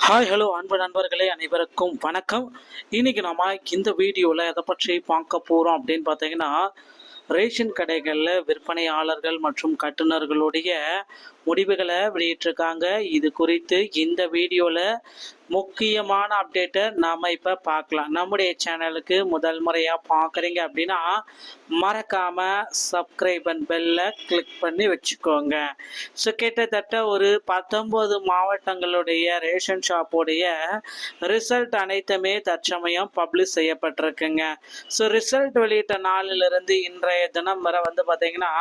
Hi hello அன்பு நண்பர்களே அனைவருக்கும் வணக்கம். இன்னைக்கு நாம இந்த வீடியோவில் எதை பற்றி பார்க்க போகிறோம் அப்படின்னு பார்த்தீங்கன்னா, ரேஷன் கடைகளில் விற்பனையாளர்கள் மற்றும் கட்டுநர்களுடைய முடிவுகளை வெளியிட்டிருக்காங்க. இது குறித்து இந்த வீடியோவில் முக்கியமான அப்டேட்டை நாம் இப்போ பார்க்கலாம். நம்முடைய சேனலுக்கு முதல் முறையாக பார்க்குறீங்க அப்படின்னா மறக்காமல் சப்ஸ்கிரைப் அண்ட் பெல்லை கிளிக் பண்ணி வச்சுக்கோங்க. ஸோ கிட்டத்தட்ட ஒரு 19 மாவட்டங்களுடைய ரேஷன் ஷாப்போடைய ரிசல்ட் அனைத்துமே தற்சமயம் பப்ளிஷ் செய்யப்பட்டிருக்குங்க. ஸோ ரிசல்ட் வெளியிட்ட நாளிலிருந்து இன்றைய தினம் வரை வந்து பார்த்திங்கன்னா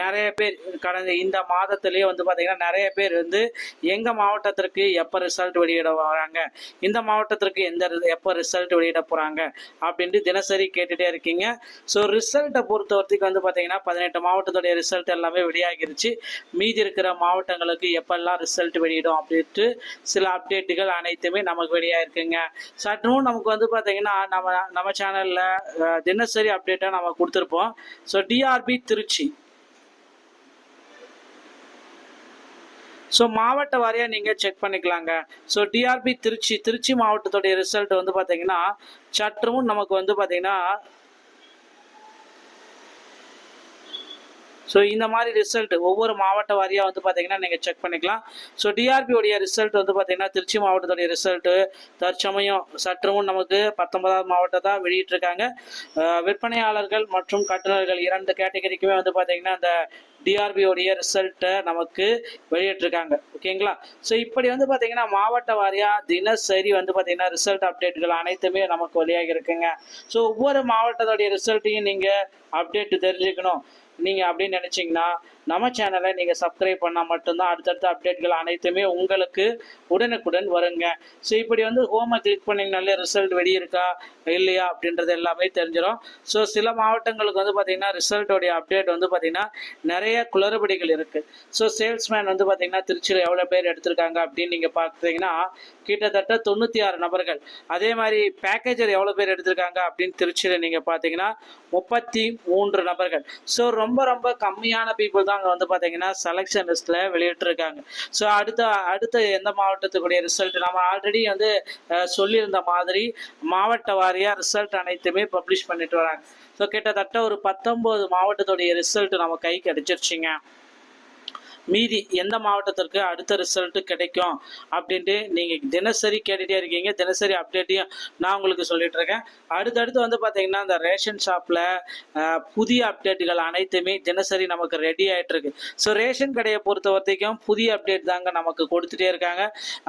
நிறைய பேர் கடந்த இந்த மாதத்திலேயே வந்து பார்த்திங்கன்னா நிறைய பேர் வந்து எங்கள் மாவட்டத்திற்கு எப்போ ரிசல்ட் வெளியிட வராங்க, இந்த மாவட்டத்திற்கு எப்போ ரிசல்ட் வெளியிட போகிறாங்க அப்படின்ட்டு தினசரி கேட்டுகிட்டே இருக்கீங்க. ஸோ ரிசல்ட்டை பொறுத்த வரைக்கும் வந்து பார்த்திங்கன்னா 18 மாவட்டத்துடைய ரிசல்ட் எல்லாமே வெளியாகிருச்சு. மீதி இருக்கிற மாவட்டங்களுக்கு எப்பெல்லாம் ரிசல்ட் வெளியிடும் அப்படின்ட்டு சில அப்டேட்டுகள் அனைத்துமே நமக்கு வெளியாகிருக்குங்க. சற்றும் நமக்கு வந்து பார்த்திங்கன்னா நம்ம சேனலில் தினசரி அப்டேட்டாக நம்ம கொடுத்துருப்போம். ஸோ டிஆர்பி திருச்சி, ஸோ மாவட்ட வாரியாக நீங்கள் செக் பண்ணிக்கலாங்க. ஸோ டிஆர்பி திருச்சி மாவட்டத்துடைய ரிசல்ட் வந்து பார்த்தீங்கன்னா சற்றும் நமக்கு வந்து பார்த்தீங்கன்னா ஸோ இந்த மாதிரி ரிசல்ட் ஒவ்வொரு மாவட்ட வாரியாக வந்து பார்த்தீங்கன்னா நீங்கள் செக் பண்ணிக்கலாம். ஸோ டிஆர்பியோடைய ரிசல்ட் வந்து பார்த்தீங்கன்னா திருச்சி மாவட்டத்துடைய ரிசல்ட்டு தற்சமயம் சற்றும் நமக்கு 19வது மாவட்டம் தான் வெளியிட்டிருக்காங்க. விற்பனையாளர்கள் மற்றும் கட்டுநர்கள் 2 கேட்டகரிக்குமே வந்து பார்த்தீங்கன்னா அந்த டிஆர்பியோடைய ரிசல்ட்டை நமக்கு வெளியிட்டிருக்காங்க. ஓகேங்களா? ஸோ இப்படி வந்து பார்த்தீங்கன்னா மாவட்ட வாரியாக தினசரி வந்து பார்த்தீங்கன்னா ரிசல்ட் அப்டேட்டுகள் அனைத்துமே நமக்கு வெளியாகி இருக்குங்க. ஸோ ஒவ்வொரு மாவட்டத்துடைய ரிசல்ட்டையும் நீங்கள் அப்டேட் தெரிஞ்சுக்கணும் நீங்கள் அப்படின்னு நினச்சிங்கன்னா நம்ம சேனலை நீங்கள் சப்ஸ்கிரைப் பண்ணால் மட்டும்தான் அடுத்தடுத்த அப்டேட்கள் அனைத்துமே உங்களுக்கு உடனுக்குடன் வருங்க. ஸோ இப்படி வந்து ஹோமை கிளிக் பண்ணிங்கனாலே ரிசல்ட் வெளியிருக்கா இல்லையா அப்படின்றது எல்லாமே தெரிஞ்சிடும். ஸோ சில மாவட்டங்களுக்கு வந்து பார்த்திங்கன்னா ரிசல்ட்டோடைய அப்டேட் வந்து பார்த்திங்கன்னா நிறைய குளறுபடிகள் இருக்குது. ஸோ சேல்ஸ்மேன் வந்து பார்த்திங்கன்னா திருச்சியில் எவ்வளோ பேர் எடுத்திருக்காங்க அப்படின்னு நீங்கள் பார்த்தீங்கன்னா கிட்டத்தட்ட 96 நபர்கள். அதே மாதிரி பேக்கேஜர் எவ்வளோ பேர் எடுத்திருக்காங்க அப்படின்னு திருச்சியில் நீங்கள் பார்த்தீங்கன்னா 33 நபர்கள். ஸோ ரொம்ப ரொம்ப கம்மியான பீப்புள் தான் அங்கே வந்து பார்த்தீங்கன்னா செலெக்ஷன் லிஸ்ட்டில் வெளியிட்டிருக்காங்க. ஸோ அடுத்த எந்த மாவட்டத்துக்குடைய ரிசல்ட் நம்ம ஆல்ரெடி வந்து சொல்லியிருந்த மாதிரி மாவட்ட வாரியாக ரிசல்ட் அனைத்துமே பப்ளிஷ் பண்ணிட்டு வராங்க. ஸோ கிட்டத்தட்ட ஒரு 19 மாவட்டத்துடைய ரிசல்ட் நம்ம கைக்கு அடிச்சிருச்சுங்க. மீதி எந்த மாவட்டத்திற்கு அடுத்த ரிசல்ட்டு கிடைக்கும் அப்படின்ட்டு நீங்கள் தினசரி கேட்டுகிட்டே இருக்கீங்க. தினசரி அப்டேட்டையும் நான் உங்களுக்கு சொல்லிட்டு இருக்கேன். அடுத்தடுத்து வந்து பார்த்தீங்கன்னா இந்த ரேஷன் ஷாப்பில் புதிய அப்டேட்டுகள் அனைத்துமே தினசரி நமக்கு ரெடி ஆகிட்டு இருக்கு. ஸோ ரேஷன் கடையை பொறுத்த வரைக்கும் புதிய அப்டேட் தாங்க நமக்கு கொடுத்துட்டே இருக்காங்க.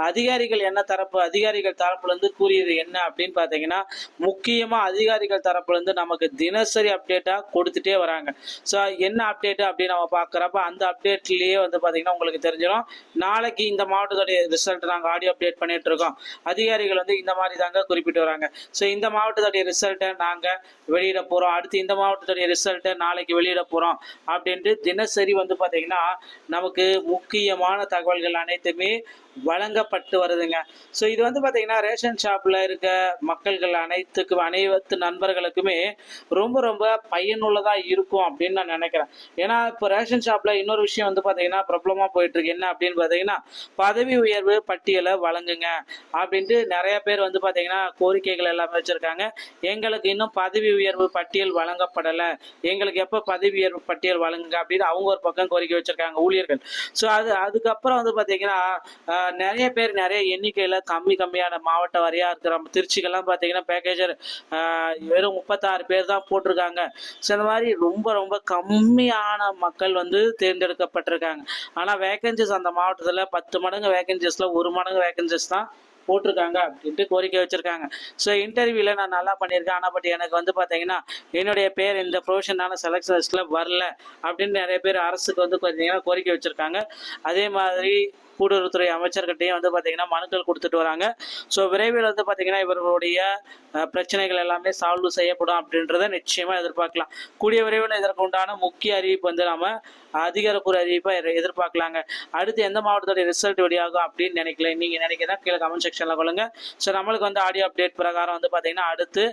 அதிகாரிகள் தரப்புலேருந்து கூறியது என்ன அப்படின்னு பார்த்தீங்கன்னா முக்கியமாக அதிகாரிகள் தரப்புலேருந்து நமக்கு தினசரி அப்டேட்டாக கொடுத்துட்டே வராங்க. ஸோ என்ன அப்டேட்டு அப்படின்னு நம்ம பார்க்குறப்ப அந்த அப்டேட்லேயே வந்து பார்த்தீங்கன்னா உங்களுக்கு தெரிஞ்சிடும். நாளைக்கு இந்த மாவட்டத்துடைய ரிசல்ட் நாங்கள் ஆடியோ அப்டேட் பண்ணிட்டு இருக்கோம். அதிகாரிகள் வந்து இந்த மாதிரி தாங்க குறிப்பிட்டு வராங்க. ஸோ இந்த மாவட்டத்துடைய ரிசல்ட்டை நாங்கள் வெளியிட போகிறோம், அடுத்து இந்த மாவட்டத்துடைய ரிசல்ட்டை நாளைக்கு வெளியிட போகிறோம் அப்படின்ட்டு தினசரி வந்து பார்த்தீங்கன்னா நமக்கு முக்கியமான தகவல்கள் அனைத்துமே வழங்கப்பட்டு வருதுங்க. ஸோ இது வந்து பார்த்தீங்கன்னா ரேஷன் ஷாப்பில் இருக்க மக்கள்கள் அனைத்து நண்பர்களுக்குமே ரொம்ப ரொம்ப பயனுள்ளதாக இருக்கும் அப்படின்னு நான் நினைக்கிறேன். ஏன்னா இப்போ ரேஷன் ஷாப்பில் இன்னொரு விஷயம் வந்து பார்த்தீங்கன்னா ப்ராப்ளமாக போயிட்டுருக்கு. என்ன அப்படின்னு பார்த்தீங்கன்னா பதவி உயர்வு பட்டியலை வழங்குங்க அப்படின்ட்டு நிறைய பேர் வந்து பார்த்தீங்கன்னா கோரிக்கைகள் எல்லாமே வச்சுருக்காங்க. எங்களுக்கு இன்னும் பதவி உயர்வு பட்டியல் வழங்கப்படலை, எங்களுக்கு எப்போ பதவி உயர்வு பட்டியல் வழங்குங்க அப்படின்னு அவங்க ஒரு பக்கம் கோரிக்கை வச்சுருக்காங்க ஊழியர்கள். ஸோ அதுக்கப்புறம் வந்து பார்த்தீங்கன்னா நிறைய பேர் நிறைய எண்ணிக்கையில் கம்மியான மாவட்ட வாரியாக இருக்கிற திருச்சிக்கெல்லாம் பார்த்தீங்கன்னா பேக்கேஜர் வெறும் 36 பேர் தான் போட்டிருக்காங்க. ஸோ இந்த மாதிரி ரொம்ப ரொம்ப கம்மியான மக்கள் வந்து தேர்ந்தெடுக்கப்பட்டிருக்காங்க. ஆனால் வேகன்சிஸ் அந்த மாவட்டத்தில் 10 மடங்கு வேகன்சிஸில் 1 மடங்கு வேகன்சிஸ் தான் போட்டிருக்காங்க அப்படின்ட்டு கோரிக்கை வச்சுருக்காங்க. ஸோ இன்டர்வியூவில் நான் நல்லா பண்ணியிருக்கேன், ஆனால் பட் எனக்கு வந்து பார்த்தீங்கன்னா என்னுடைய பேர் இந்த ப்ரொஃபஷனான செலக்ஷன் லிஸ்ட்டில் வரல அப்படின்னு நிறைய பேர் அரசுக்கு வந்து பார்த்தீங்கன்னா கோரிக்கை வச்சுருக்காங்க. அதே மாதிரி கூட்டுறவுத்துறை அமைச்சர்கிட்டையும் வந்து பார்த்தீங்கன்னா மனுக்கள் கொடுத்துட்டு வராங்க. ஸோ விரைவில் வந்து பார்த்தீங்கன்னா இவர்களுடைய பிரச்சனைகள் எல்லாமே சால்வ் செய்யப்படும் அப்படின்றத நிச்சயமாக எதிர்பார்க்கலாம். கூடிய விரைவில் இதற்கு உண்டான முக்கிய அறிவிப்பு வந்து நம்ம அதிகாரப்பூர்வ அறிவிப்பை எதிர்பார்க்கலாங்க. அடுத்து எந்த மாவட்டத்தோடைய ரிசல்ட் வெளியாகும் அப்படின்னு நீங்கள் நினைக்கிறதா கீழே கமெண்ட் செக்ஷனில் கொள்ளுங்க. ஸோ நம்மளுக்கு வந்து ஆடியோ அப்டேட் பிரகாரம் வந்து பார்த்தீங்கன்னா அடுத்து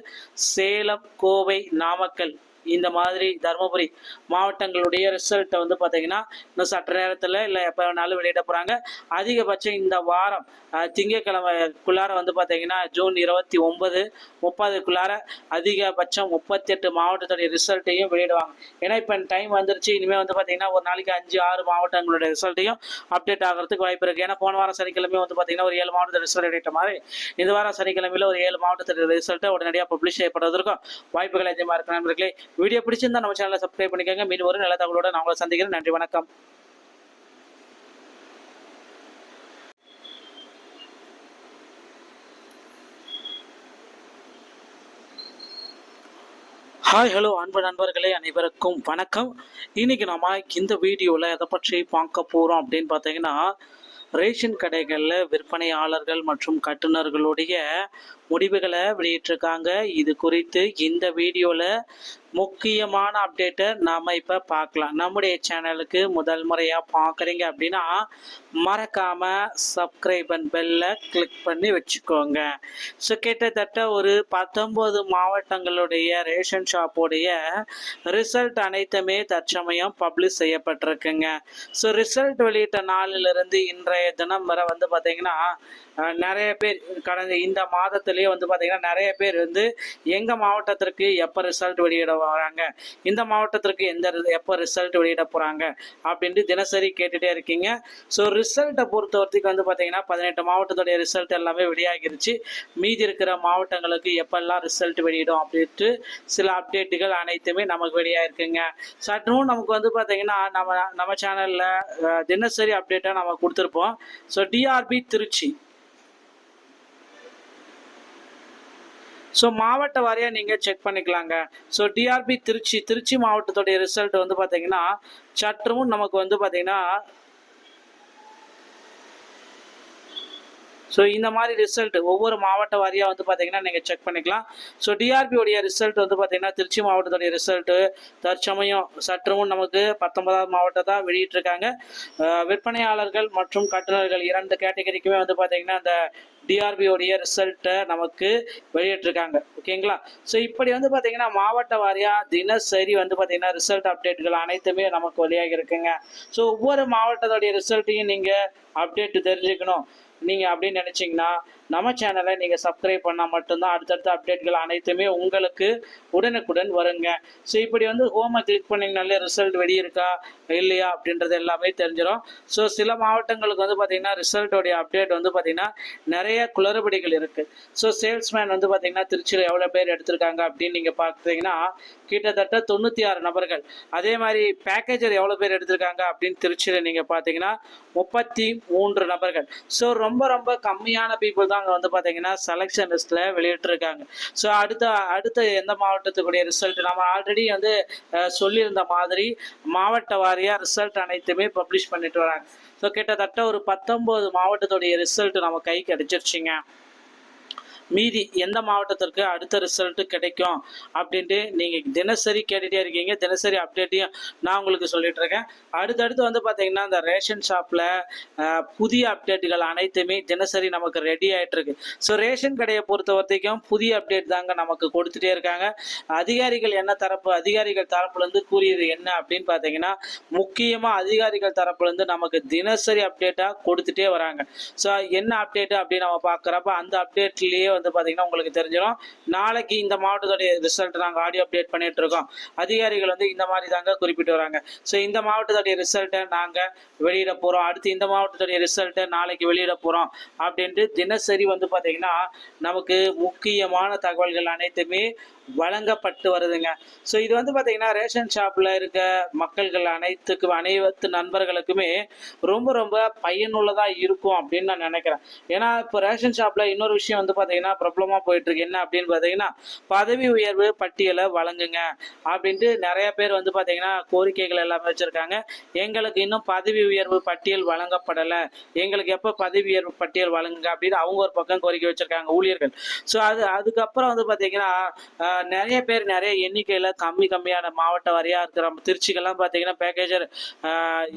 சேலம், கோவை, நாமக்கல் இந்த மாதிரி தருமபுரி மாவட்டங்களுடைய ரிசல்ட்டை வந்து பார்த்தீங்கன்னா இன்னும் சற்று நேரத்தில் இல்லை எப்போ வேணாலும் வெளியிட போகிறாங்க. அதிகபட்சம் இந்த வாரம் திங்கட்கிழமைக்குள்ளார வந்து பார்த்தீங்கன்னா ஜூன் 29, 30க்குள்ளார அதிகபட்சம் 38 மாவட்டத்துடைய ரிசல்ட்டையும் வெளியிடுவாங்க. ஏன்னா இப்போ டைம் வந்துருச்சு. இனிமேல் வந்து பார்த்தீங்கன்னா ஒரு நாளைக்கு 5-6 மாவட்டங்களுடைய ரிசல்ட்டையும் அப்டேட் ஆகிறதுக்கு வாய்ப்பு இருக்குது. ஏன்னா போன வாரம் சனிக்கிழமை வந்து பார்த்தீங்கன்னா ஒரு 7 மாவட்டத்தில் ரிசல்ட் வெளியிட்ட மாதிரி இந்த வாரம் சனிக்கிழமையில் ஒரு 7 மாவட்டத்தில் ரிசல்ட்டை உடனடியாக பப்ளிஷ் செய்யப்படுவதற்கும் வாய்ப்புகள் அதிகமாக இருக்கு. நண்பர்களே, வீடியோ பிடிச்சிருந்தா நம்ம சேனலை சப்ஸ்கிரைப் பண்ணிக்கோங்க. மீண்டும் ஒரு நல்ல தகவலோடு நான் உங்களை சந்திக்கிறேன். நன்றி, வணக்கம். ஹாய், ஹலோ அன்பு நண்பர்களே, அனைவருக்கும் வணக்கம். இன்னைக்கு நம்ம இந்த வீடியோவில் எதை பற்றி பார்க்க போகிறோம் அப்படின்னு பார்த்தீங்கன்னா, ரேஷன் கடைகளில் விற்பனையாளர்கள் மற்றும் கட்டுநர்களுடைய முடிவுகளை வெளியிட்டிருக்காங்க. இது குறித்து இந்த வீடியோவில் முக்கியமான அப்டேட்டை நாம் இப்போ பார்க்கலாம். நம்முடைய சேனலுக்கு முதல் முறையாக பார்க்குறீங்க அப்படின்னா மறக்காமல் சப்ஸ்கிரைப் அண்ட் பெல்லை கிளிக் பண்ணி வச்சுக்கோங்க. ஸோ கிட்டத்தட்ட ஒரு 19 மாவட்டங்களுடைய ரேஷன் ஷாப்போடைய ரிசல்ட் அனைத்துமே தற்சமயம் பப்ளிஷ் செய்யப்பட்டிருக்குங்க. ஸோ ரிசல்ட் வெளியிட்ட நாளிலிருந்து இன்றைய தினம் வரை வந்து பார்த்தீங்கன்னா நிறைய பேர் கடந்த இந்த மாதத்திலேயே வந்து பார்த்தீங்கன்னா நிறைய பேர் வந்து எங்கள் மாவட்டத்திற்கு எப்போ ரிசல்ட் வெளியிட வராங்க, இந்த மாவட்டத்திற்கு எப்போ ரிசல்ட் வெளியிட போகிறாங்க அப்படின்ட்டு தினசரி கேட்டுகிட்டே இருக்கீங்க. ஸோ ரிசல்ட்டை பொறுத்த வரைக்கும் வந்து பார்த்தீங்கன்னா 18 மாவட்டத்துடைய ரிசல்ட் எல்லாமே வெளியாகிருச்சு. மீதி இருக்கிற மாவட்டங்களுக்கு எப்பெல்லாம் ரிசல்ட் வெளியிடும் அப்படின்ட்டு சில அப்டேட்டுகள் அனைத்துமே நமக்கு வெளியாகிருக்குங்க. சற்றும் நமக்கு வந்து பார்த்தீங்கன்னா நம்ம சேனலில் தினசரி அப்டேட்டாக நம்ம கொடுத்துருப்போம். ஸோ டிஆர்பி திருச்சி, ஸோ மாவட்ட வாரியாக நீங்கள் செக் பண்ணிக்கலாங்க. ஸோ டிஆர்பி திருச்சி மாவட்டத்துடைய ரிசல்ட் வந்து பார்த்தீங்கன்னா சற்றும் நமக்கு வந்து பார்த்தீங்கன்னா ஸோ இந்த மாதிரி ரிசல்ட் ஒவ்வொரு மாவட்ட வாரியாக வந்து பார்த்தீங்கன்னா நீங்கள் செக் பண்ணிக்கலாம். ஸோ டிஆர்பியோடைய ரிசல்ட் வந்து பார்த்தீங்கன்னா திருச்சி மாவட்டத்துடைய ரிசல்ட்டு தற்சமயம் சற்றும் நமக்கு 19வது மாவட்டம் தான் வெளியிட்டிருக்காங்க. விற்பனையாளர்கள் மற்றும் கட்டுநர்கள் 2 கேட்டகரிக்குமே வந்து பார்த்தீங்கன்னா அந்த டிஆர்பியோடைய ரிசல்ட்டை நமக்கு வெளியிட்டிருக்காங்க. ஓகேங்களா? ஸோ இப்படி வந்து பார்த்தீங்கன்னா மாவட்ட வாரியாக தினசரி வந்து பார்த்தீங்கன்னா ரிசல்ட் அப்டேட்டுகள் அனைத்துமே நமக்கு வெளியாகி இருக்குங்க. ஸோ ஒவ்வொரு மாவட்டத்துடைய ரிசல்ட்டையும் நீங்கள் அப்டேட் தெரிஞ்சுக்கணும் நீங்கள் அப்படின்னு நினச்சிங்கன்னா நம்ம சேனலை நீங்கள் சப்ஸ்கிரைப் பண்ணால் மட்டும்தான் அடுத்தடுத்த அப்டேட்கள் அனைத்துமே உங்களுக்கு உடனுக்குடன் வருங்க. ஸோ இப்படி வந்து ஹோமை கிளிக் பண்ணிங்கனாலே ரிசல்ட் வெளியிருக்கா இல்லையா அப்படின்றது எல்லாமே தெரிஞ்சிடும். ஸோ சில மாவட்டங்களுக்கு வந்து பார்த்திங்கன்னா ரிசல்ட்டோடைய அப்டேட் வந்து பார்த்திங்கன்னா நிறைய குளறுபடிகள் இருக்குது. ஸோ சேல்ஸ்மேன் வந்து பார்த்திங்கன்னா திருச்சியில் எவ்வளோ பேர் எடுத்திருக்காங்க அப்படின்னு நீங்கள் பார்த்தீங்கன்னா கிட்டத்தட்ட 96 நபர்கள். அதே மாதிரி பேக்கேஜர் எவ்வளோ பேர் எடுத்திருக்காங்க அப்படின்னு திருச்சியில் நீங்கள் பார்த்தீங்கன்னா 33 நபர்கள். ஸோ ரொம்ப ரொம்ப கம்மியான பீப்புள் தான் அங்கே வந்து பார்த்தீங்கன்னா செலெக்ஷன் லிஸ்ட்டில் வெளியிட்டிருக்காங்க. ஸோ அடுத்த எந்த மாவட்டத்துக்குடைய ரிசல்ட் நம்ம ஆல்ரெடி வந்து சொல்லியிருந்த மாதிரி மாவட்ட வாரியாக ரிசல்ட் அனைத்துமே பப்ளிஷ் பண்ணிட்டு வராங்க. ஸோ கிட்டத்தட்ட ஒரு 19 மாவட்டத்துடைய ரிசல்ட் நம்ம கை கிடைச்சிருச்சுங்க. மீதி எந்த மாவட்டத்திற்கு அடுத்த ரிசல்ட்டு கிடைக்கும் அப்படின்ட்டு நீங்கள் தினசரி கேட்டுகிட்டே இருக்கீங்க. தினசரி அப்டேட்டையும் நான் உங்களுக்கு சொல்லிட்டு இருக்கேன். அடுத்தடுத்து வந்து பார்த்தீங்கன்னா இந்த ரேஷன் ஷாப்பில் புதிய அப்டேட்டுகள் அனைத்துமே தினசரி நமக்கு ரெடி ஆகிட்டு இருக்கு. ஸோ ரேஷன் கடையை பொறுத்த வரைக்கும் புதிய அப்டேட் தாங்க நமக்கு கொடுத்துட்டே இருக்காங்க. அதிகாரிகள் தரப்புலேருந்து கூறியது என்ன அப்படின்னு பார்த்தீங்கன்னா முக்கியமாக அதிகாரிகள் தரப்புலேருந்து நமக்கு தினசரி அப்டேட்டாக கொடுத்துட்டே வராங்க. ஸோ என்ன அப்டேட்டு அப்படின்னு நம்ம பார்க்குறப்ப அந்த அப்டேட்லேயே வந்து பார்த்தீங்கன்னா உங்களுக்கு தெரிஞ்சிடும். நாளைக்கு இந்த மாவட்டத்துடைய ரிசல்ட் நாங்கள் ஆடியோ அப்டேட் பண்ணிட்டு இருக்கோம். அதிகாரிகள் வந்து இந்த மாதிரி தாங்க குறிப்பிட்டு வராங்க. ஸோ இந்த மாவட்டத்துடைய ரிசல்ட்டை நாங்கள் வெளியிட போகிறோம், அடுத்து இந்த மாவட்டத்துடைய ரிசல்ட்டை நாளைக்கு வெளியிட போகிறோம் அப்படின்ட்டு தினசரி வந்து பார்த்தீங்கன்னா நமக்கு முக்கியமான தகவல்கள் அனைத்துமே வழங்கப்பட்டு வருதுங்க. ஸோ இது வந்து பார்த்தீங்கன்னா ரேஷன் ஷாப்பில் இருக்க மக்கள்கள் அனைத்து நண்பர்களுக்குமே ரொம்ப ரொம்ப பயனுள்ளதாக இருக்கும் அப்படின்னு நான் நினைக்கிறேன். ஏன்னா இப்போ ரேஷன் ஷாப்பில் இன்னொரு விஷயம் வந்து பார்த்தீங்கன்னா பிரபலமாக போயிட்டுருக்கு. என்ன அப்படின்னு பார்த்தீங்கன்னா பதவி உயர்வு பட்டியலை வழங்குங்க அப்படின்ட்டு நிறைய பேர் வந்து பார்த்தீங்கன்னா கோரிக்கைகள் எல்லாமே வச்சுருக்காங்க. எங்களுக்கு இன்னும் பதவி உயர்வு பட்டியல் வழங்கப்படலை, எங்களுக்கு எப்போ பதவி உயர்வு பட்டியல் வழங்குங்க அப்படின்னு அவங்க ஒரு பக்கம் கோரிக்கை வச்சுருக்காங்க ஊழியர்கள். ஸோ அதுக்கப்புறம் வந்து பார்த்தீங்கன்னா நிறைய பேர் நிறைய எண்ணிக்கையில் கம்மியான மாவட்ட வாரியாக இருக்கிற திருச்சிக்கெல்லாம் பார்த்தீங்கன்னா பேக்கேஜர்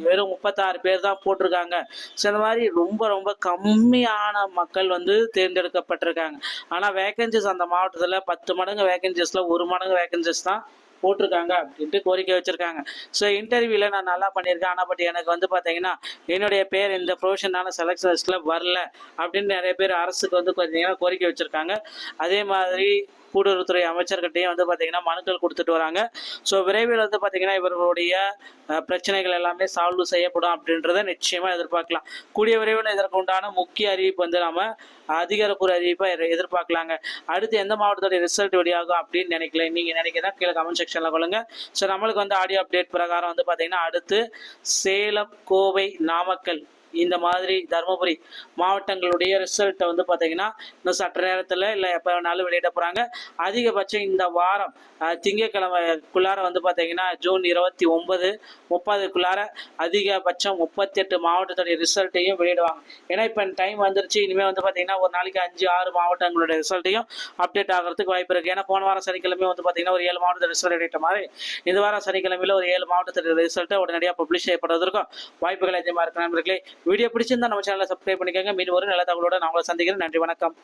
வெறும் 36 பேர் தான் போட்டிருக்காங்க. ஸோ இந்த மாதிரி ரொம்ப ரொம்ப கம்மியான மக்கள் வந்து தேர்ந்தெடுக்கப்பட்டிருக்காங்க. ஆனால் வேகன்சிஸ் அந்த மாவட்டத்தில் 10 மடங்கு வேகன்சிஸில் 1 மடங்கு வேகன்சிஸ் தான் போட்டிருக்காங்க அப்படின்ட்டு கோரிக்கை வச்சிருக்காங்க. ஸோ இன்டர்வியூவில் நான் நல்லா பண்ணியிருக்கேன், ஆனால் பட் எனக்கு வந்து பார்த்தீங்கன்னா என்னுடைய பேர் இந்த ப்ரொஃபஷனான செலக்ஷன் லிஸ்ட்டில் வரல அப்படின்னு நிறைய பேர் அரசுக்கு வந்து பார்த்தீங்கன்னா கோரிக்கை வச்சுருக்காங்க. அதே மாதிரி கூட்டுறவுத்துறை அமைச்சர்கிட்டையும் வந்து பார்த்தீங்கன்னா மனுக்கள் கொடுத்துட்டு வராங்க. ஸோ விரைவில் வந்து பார்த்தீங்கன்னா இவர்களுடைய பிரச்சனைகள் எல்லாமே சால்வ் செய்யப்படும் அப்படின்றத நிச்சயமாக எதிர்பார்க்கலாம். கூடிய விரைவில் இதற்கு உண்டான முக்கிய அறிவிப்பு வந்து நம்ம அதிகாரப்பூர்வ அறிவிப்பை எதிர்பார்க்கலாங்க. அடுத்து எந்த மாவட்டத்தோட ரிசல்ட் வெளியாகும் அப்படின்னு நினைக்கல, நீங்கள் நினைக்கிறதா கீழே கமெண்ட் செக்ஷனில் கொள்ளுங்க. ஸோ நம்மளுக்கு வந்து ஆடியோ அப்டேட் பிரகாரம் வந்து பார்த்தீங்கன்னா அடுத்து சேலம், கோவை, நாமக்கல் இந்த மாதிரி தருமபுரி மாவட்டங்களுடைய ரிசல்ட்டை வந்து பார்த்தீங்கன்னா இன்னும் சற்று நேரத்தில் இல்லை எப்போ வேணாலும் வெளியிட போகிறாங்க. அதிகபட்சம் இந்த வாரம் திங்கட்கிழமைக்குள்ளார வந்து பார்த்தீங்கன்னா ஜூன் 29, 30க்குள்ளார அதிகபட்சம் 38 மாவட்டத்துடைய ரிசல்ட்டையும் வெளியிடுவாங்க. ஏன்னா இப்போ டைம் வந்துருச்சு, இனிமேல் வந்து பார்த்தீங்கன்னா ஒரு நாளைக்கு 5, 6 மாவட்டங்களுடைய ரிசல்ட்டையும் அப்டேட் ஆகிறதுக்கு வாய்ப்பு இருக்குது. ஏன்னா போன வாரம் சனிக்கிழமை வந்து பார்த்தீங்கன்னா ஒரு 7 மாவட்டத்தில் ரிசல்ட் வெளியிட்ட மாதிரி இந்த வாரம் சனிக்கிழமையில் ஒரு 7 மாவட்டத்தில் ரிசல்ட்டை உடனடியாக பப்ளிஷ் செய்யப்படுவதற்கும் வாய்ப்புகள் அதிகமாக இருக்கு. நண்பர்களே, வீடியோ பிடிச்சிருந்தா நம்ம சேனலை சப்ஸ்கிரைப் பண்ணிக்கோங்க. மீண்டும் ஒரு நல்ல தகவலோட நான் உங்களை சந்திக்கிறேன். நன்றி, வணக்கம்.